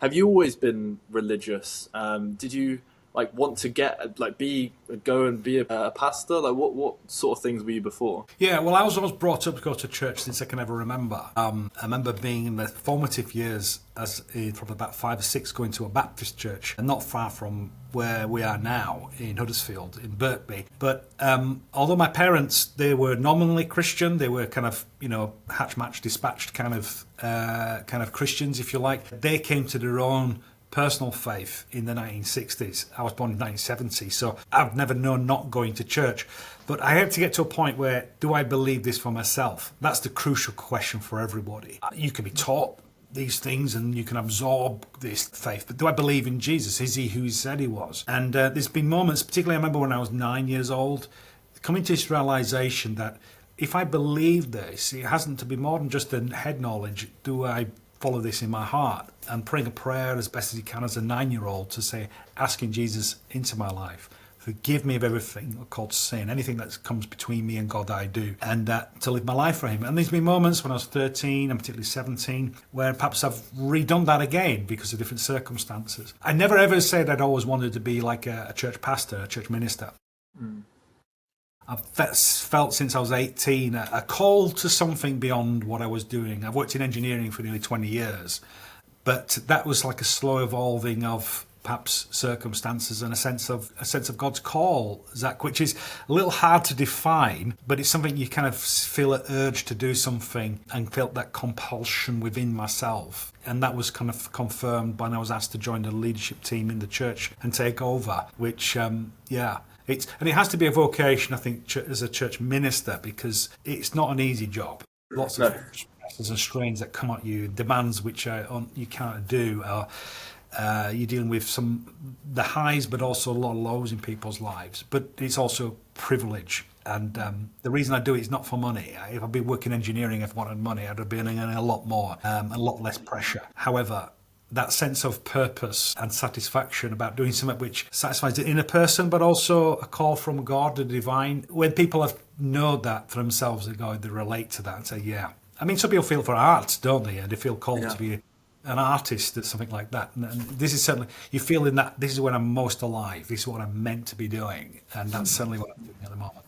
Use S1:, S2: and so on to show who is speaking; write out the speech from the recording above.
S1: Have you always been religious? Did you like want to get like be go and be a pastor? Like what sort of things were you before?
S2: Yeah, well, I was always brought up to go to church since I can ever remember. I remember being in the formative years as from about 5 or 6 going to a Baptist church, and not far from where we are now in Huddersfield, in Birkby. But although my parents, they were nominally Christian, they were kind of, hatch match dispatched kind of Christians, if you like. They came to their own personal faith in the 1960s. I was born in 1970, so I've never known not going to church. But I had to get to a point where, do I believe this for myself? That's the crucial question for everybody. You can be taught these things and you can absorb this faith, but do I believe in Jesus? Is he who he said he was? And there's been moments, particularly I remember when I was 9 years old, coming to this realization that if I believe this, it hasn't to be more than just a head knowledge. Do I follow this in my heart? And praying a prayer as best as you can as a 9-year-old to say, asking Jesus into my life, forgive me of everything called sin, anything that comes between me and God I do, and to live my life for him. And there's been moments when I was 13 and particularly 17 where perhaps I've redone that again because of different circumstances. I never ever said I'd always wanted to be like a church pastor, a church minister. I've felt since I was 18 a call to something beyond what I was doing. I've worked in engineering for nearly 20 years, but that was like a slow evolving of perhaps circumstances and a sense of God's call, Zach, which is a little hard to define, but it's something you kind of feel an urge to do something and felt that compulsion within myself. And that was kind of confirmed when I was asked to join the leadership team in the church and take over, which, and it has to be a vocation, I think, as a church minister, because it's not an easy job. Lots of stresses and strains that come at you, demands which you can't do. You're dealing with the highs, but also a lot of lows in people's lives. But it's also privilege. And the reason I do it is not for money. If I'd been working engineering, if I wanted money, I'd have been earning a lot more, a lot less pressure. However, that sense of purpose and satisfaction about doing something which satisfies the inner person, but also a call from God, the divine. When people have known that for themselves, they relate to that and say, yeah. I mean, some people feel for art, don't they? And they feel called to be an artist or something like that. And this is certainly, you feel in that, this is when I'm most alive. This is what I'm meant to be doing. And that's certainly what I'm doing at the moment.